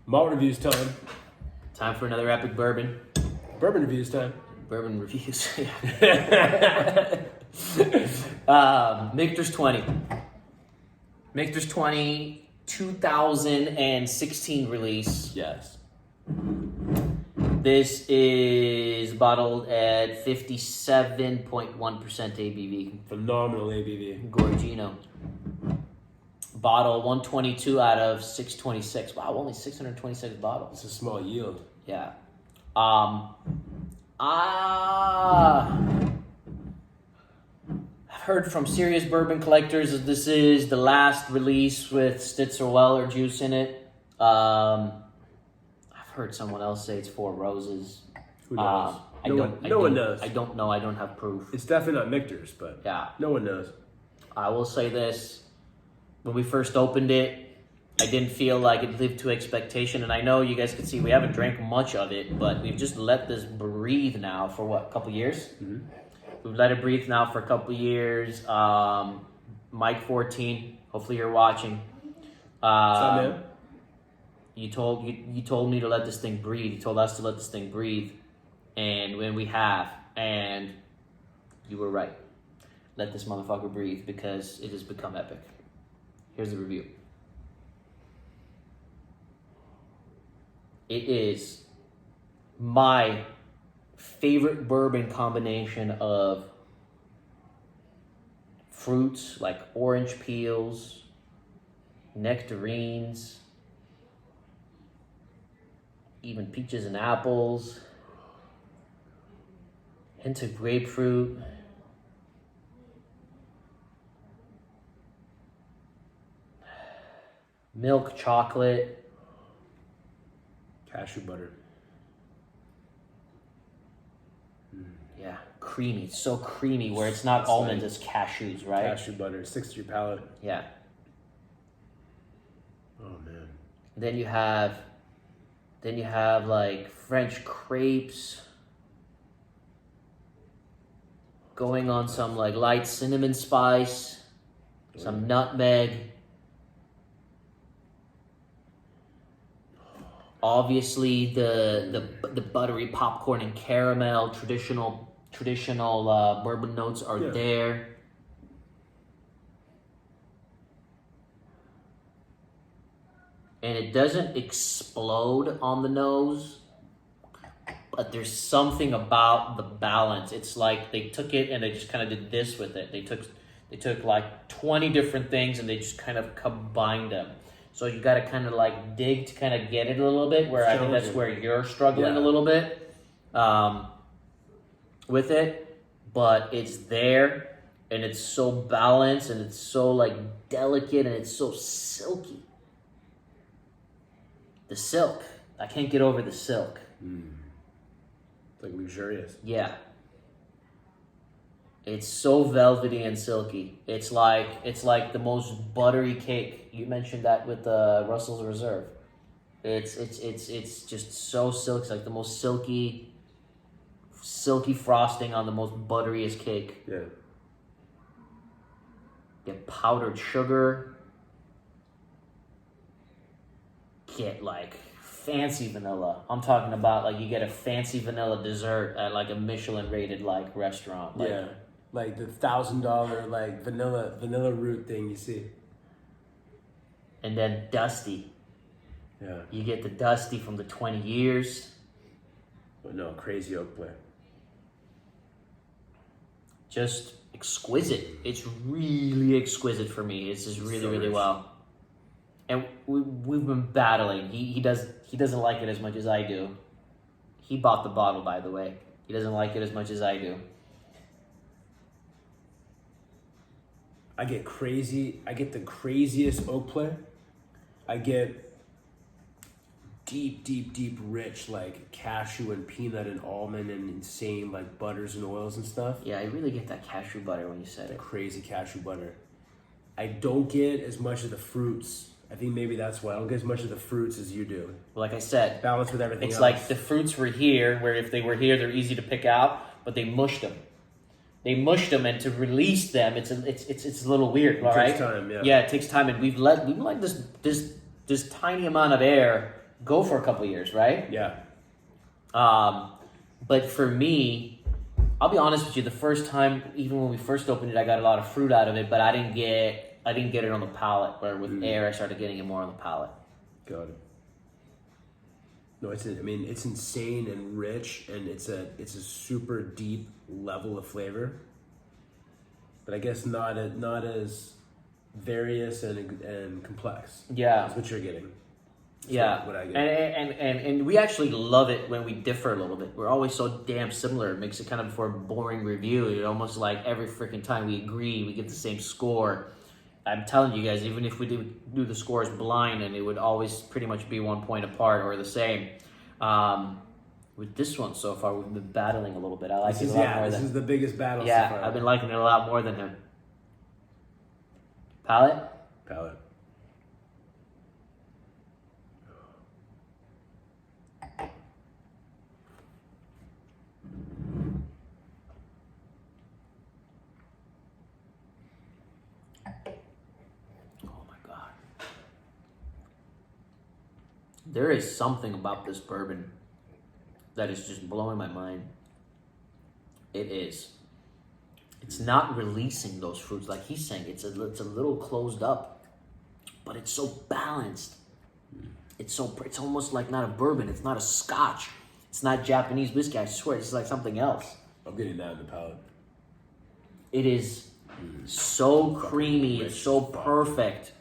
Malt reviews time. Time for another epic bourbon. Bourbon reviews time. Bourbon reviews. Michters 20. Michters 20, 2016 release. Yes. This is bottled at 57.1% ABV. Phenomenal ABV. Gorgino. Bottle 122 out of 626. Wow, only 626 bottles. It's a small yield. Yeah. I've heard from serious bourbon collectors that this is the last release with Stitzer Weller juice in it. I've heard someone else say it's Four Roses. Who knows? No one knows. I don't know. I don't have proof. It's definitely not Michters, but Yeah. no one knows. I will say this. When we first opened it, I didn't feel like it lived to expectation. And I know you guys can see we haven't drank much of it, but we've just let this breathe now for what, a couple years? Mm-hmm. We've let it breathe now for a couple years. Mike 14, hopefully you're watching. What's up, man? You told me to let this thing breathe. You told us to let this thing breathe. And when we have, and you were right. Let this motherfucker breathe because it has become epic. Here's the review. It is my favorite bourbon combination of fruits like orange peels, nectarines, even peaches and apples, hint of grapefruit. Milk chocolate. Cashew butter. Yeah, creamy. It's so creamy where it's not It's almonds, like it's cashews, right? Cashew butter. Sticks to your palate. Yeah. Oh, man. Then you have like French crepes going on some like light cinnamon spice, some nutmeg. Obviously, the buttery popcorn and caramel traditional bourbon notes are there. And it doesn't explode on the nose, but there's something about the balance. It's like they took it and they just kind of did this with it. They took like 20 different things and they just kind of combined them. So you got to kind of like dig to kind of get it a little bit, where I think that's where you're struggling a little bit with it. But it's there, and it's so balanced, and it's so like delicate, and it's so silky. The silk. I can't get over the silk. It's like luxurious. Yeah. It's so velvety and silky. It's like the most buttery cake. You mentioned that with the Russell's Reserve. It's just so silky. It's like the most silky frosting on the most butteriest cake. Yeah. Get powdered sugar. Get like fancy vanilla. I'm talking about like you get a fancy vanilla dessert at like a Michelin rated like restaurant. Like, Yeah. Like the $1,000 like vanilla root thing you see. And then dusty. Yeah. You get the dusty from the 20 years. But no, crazy oak play. Just exquisite. It's really exquisite for me. It's just really, So really rich. well. And we've been battling. He doesn't like it as much as I do. He bought the bottle, by the way. He doesn't like it as much as I do. I get the craziest oak play. I get deep rich like cashew and peanut and almond and insane like butters and oils and stuff. Yeah, I really get that cashew butter when you said it. Crazy cashew butter. I don't get as much of the fruits. I think maybe that's why I don't get as much of the fruits as you do. Like I said, Balance with everything it's else. like the fruits were here, where if they were here, they're easy to pick out, but they mushed them. They mushed them, and to release them, it's a little weird, all right? Takes time, yeah. Yeah, it takes time, and we've let this tiny amount of air go for a couple years, right? Yeah. But for me, I'll be honest with you. The first time, even when we first opened it, I got a lot of fruit out of it, but I didn't get it on the palate. Where with air, I started getting it more on the palate. Got it. No, it's insane and rich, and it's a super deep level of flavor. But I guess not as various and complex. Yeah, that's what you're getting. That's what I get. And we actually love it when we differ a little bit. We're always so damn similar. It makes it kind of for a boring review. It's almost like every freaking time we agree, we get the same score. I'm telling you guys, even if we do the scores blind, and it would always pretty much be 1 point apart or the same. With this one so far, we've been battling a little bit. I like it a lot more. This is the biggest battle. Yeah, so far. I've been liking it a lot more than him. Palate? Palate. There is something about this bourbon that is just blowing my mind. It is. It's not releasing those fruits like he's saying. It's a little closed up, but it's so balanced. It's almost like not a bourbon. It's not a scotch. It's not Japanese whiskey. I swear, it's like something else. I'm getting that in the palate. It is so creamy. It's so perfect.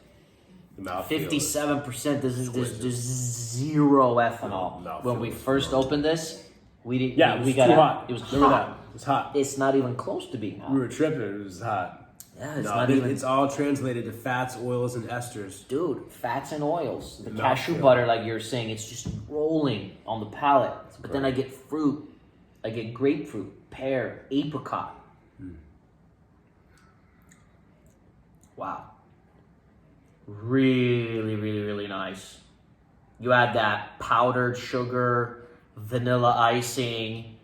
57%. There's zero ethanol. When we first opened this, we didn't. Yeah, it was too hot. It was hot. It was hot. It's not even close to being hot. We were tripping. It was hot. Yeah, it's not even. It's all translated to fats, oils, and esters. Dude, fats and oils. The cashew butter, like you're saying, it's just rolling on the palate. But then I get fruit. I get grapefruit, pear, apricot. Wow. Really, really, really nice. You add that powdered sugar, vanilla icing,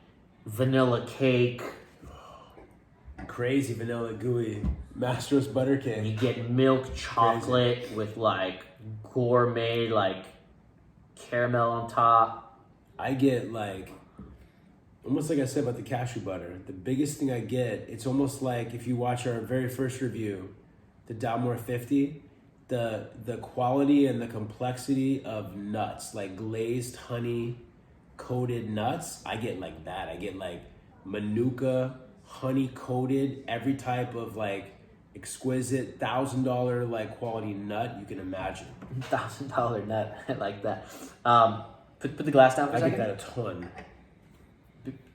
vanilla cake. Crazy vanilla gooey Michters butter cake. And you get milk chocolate with like gourmet like caramel on top. I get like, almost like I said about the cashew butter, the biggest thing I get, it's almost like if you watch our very first review, the Dalmore 50, the quality and the complexity of nuts, like glazed honey coated nuts, I get like that. I get like Manuka honey coated, every type of like exquisite $1,000 like quality nut you can imagine. $1,000 nut, I like that. Put the glass down for a second. I get that a ton.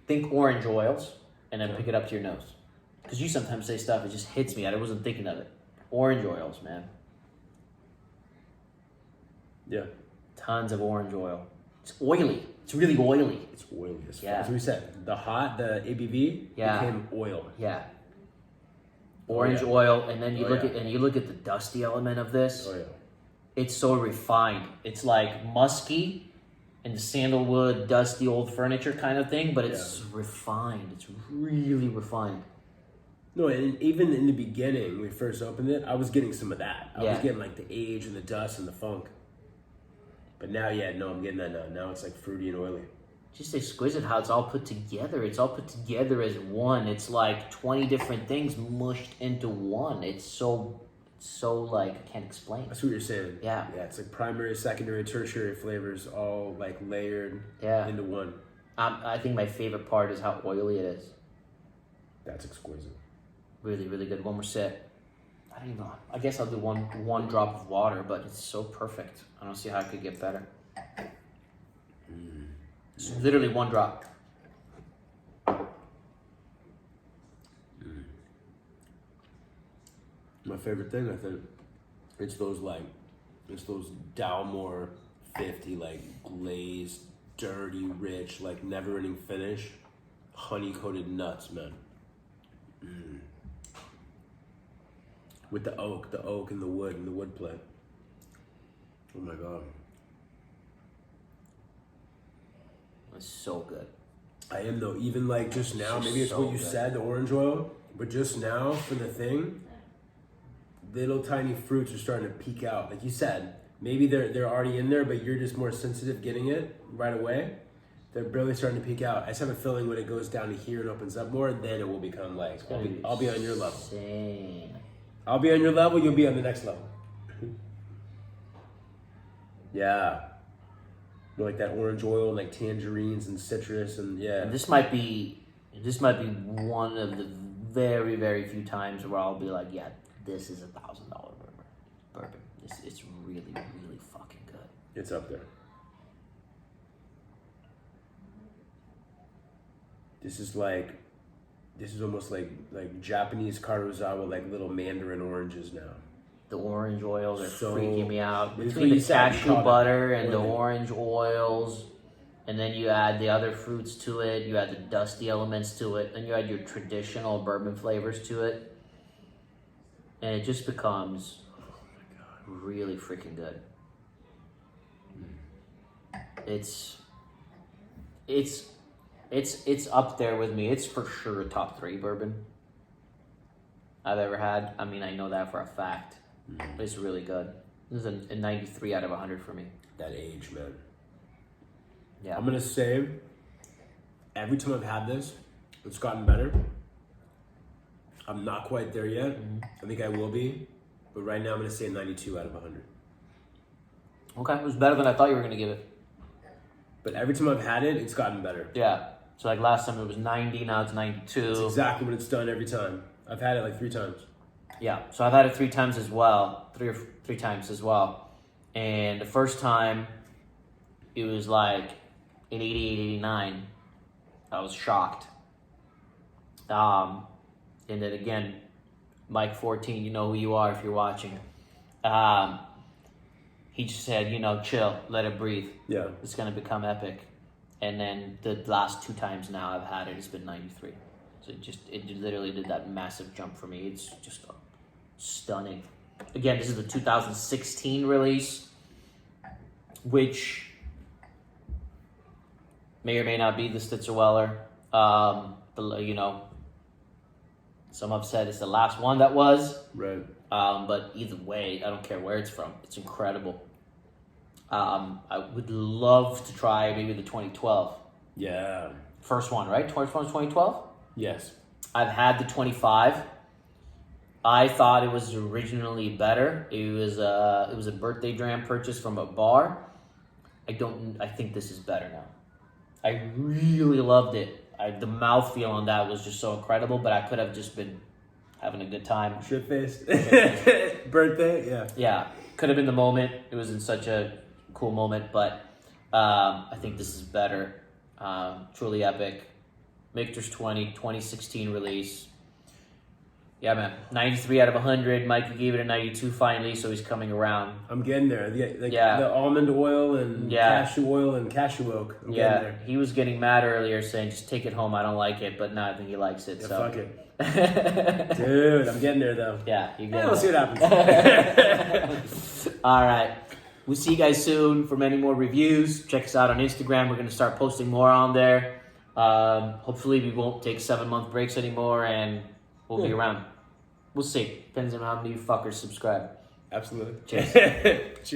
Think orange oils, and then pick it up to your nose. Because you sometimes say stuff, it just hits me. I wasn't thinking of it. Orange oils, man. Yeah. Tons of orange oil. It's oily. It's really oily. It's oily as fuck. As we said, the ABV became oil. Yeah. Orange oil, and then you look at the dusty element of this. Oh yeah. It's so refined. It's like musky and sandalwood, dusty old furniture kind of thing, but it's refined. It's really refined. No, and even in the beginning, when we first opened it, I was getting some of that. I was getting like the age and the dust and the funk. But now, I'm getting that now. Now it's like fruity and oily. Just exquisite how it's all put together. It's all put together as one. It's like 20 different things mushed into one. It's so like, I can't explain. That's what you're saying. Yeah. Yeah, it's like primary, secondary, tertiary flavors all like layered into one. I think my favorite part is how oily it is. That's exquisite. Really, really good. One more sip. I don't even know. I guess I'll do one drop of water, but it's so perfect. I don't see how it could get better. It's literally one drop. My favorite thing, I think, it's those Dalmore 50 like glazed, dirty, rich, like never-ending finish, honey-coated nuts, man. With the oak and the wood plate. Oh my god. It's so good. I am though, even like just now, maybe it's what you said, the orange oil, but just now for the thing, little tiny fruits are starting to peek out. Like you said, maybe they're already in there, but you're just more sensitive getting it right away. They're barely starting to peak out. I just have a feeling when it goes down to here and opens up more, then it will become like, I'll be on your level. Insane. I'll be on your level, you'll be on the next level. Yeah. Like that orange oil and like tangerines and citrus and yeah. And this might be one of the very, very few times where I'll be like, yeah, this is $1,000 bourbon. It's really, really fucking good. It's up there. This is almost like Japanese Karuzawa, like little mandarin oranges now. The orange oils are So- freaking me out. It's Between what you the said, you cashew called it. butter and the Really? orange oils, and then you add the other fruits to it, you add the dusty elements to it, then you add your traditional bourbon flavors to it, and it just becomes really freaking good. It's up there with me. It's for sure a top 3 bourbon I've ever had. I mean, I know that for a fact. It's really good. This is a 93 out of 100 for me. That age, man. Yeah. I'm gonna say every time I've had this, it's gotten better. I'm not quite there yet. I think I will be. But right now I'm gonna say 92 out of 100. Okay, it was better than I thought you were going to give it. But every time I've had it, it's gotten better. Yeah. So like last time it was 90, now it's 92. It's exactly what it's done every time. I've had it like 3 times. Yeah. So I've had it 3 times as well. Three times as well. And the first time it was like in 88, 89. I was shocked. And then again, Mike 14, you know who you are if you're watching. He just said, chill, let it breathe. Yeah. It's going to become epic. And then the last 2 times now I've had it, it's been 93. So it literally did that massive jump for me. It's just stunning. Again, this is the 2016 release, which may or may not be the Stitzer-Weller. Some have said it's the last one that was. Right. But either way, I don't care where it's from. It's incredible. I would love to try maybe the 2012. Yeah. First one, right? First one was 2012? Yes. I've had the 25. I thought it was originally better. It was a birthday dram purchase from a bar. I think this is better now. I really loved it. The mouthfeel on that was just so incredible, but I could have just been having a good time. Shit-faced. Birthday, yeah. Yeah, could have been the moment. It was in such a cool moment, but I think this is better. Truly epic. Michters 2016 release. Yeah, man. 93 out of 100. Mikey gave it a 92 finally, so he's coming around. I'm getting there. The almond oil and cashew oil and cashew oak. I'm getting there. He was getting mad earlier saying, just take it home. I don't like it, but now I think he likes it. Yeah, So. fuck it. Dude, I'm getting there though. Yeah, you're good. Yeah, we'll see what happens. All right. We'll see you guys soon for many more reviews. Check us out on Instagram. We're going to start posting more on there. Hopefully we won't take 7-month breaks anymore and we'll be around. We'll see. Depends on how many fuckers subscribe. Absolutely. Cheers. Cheers.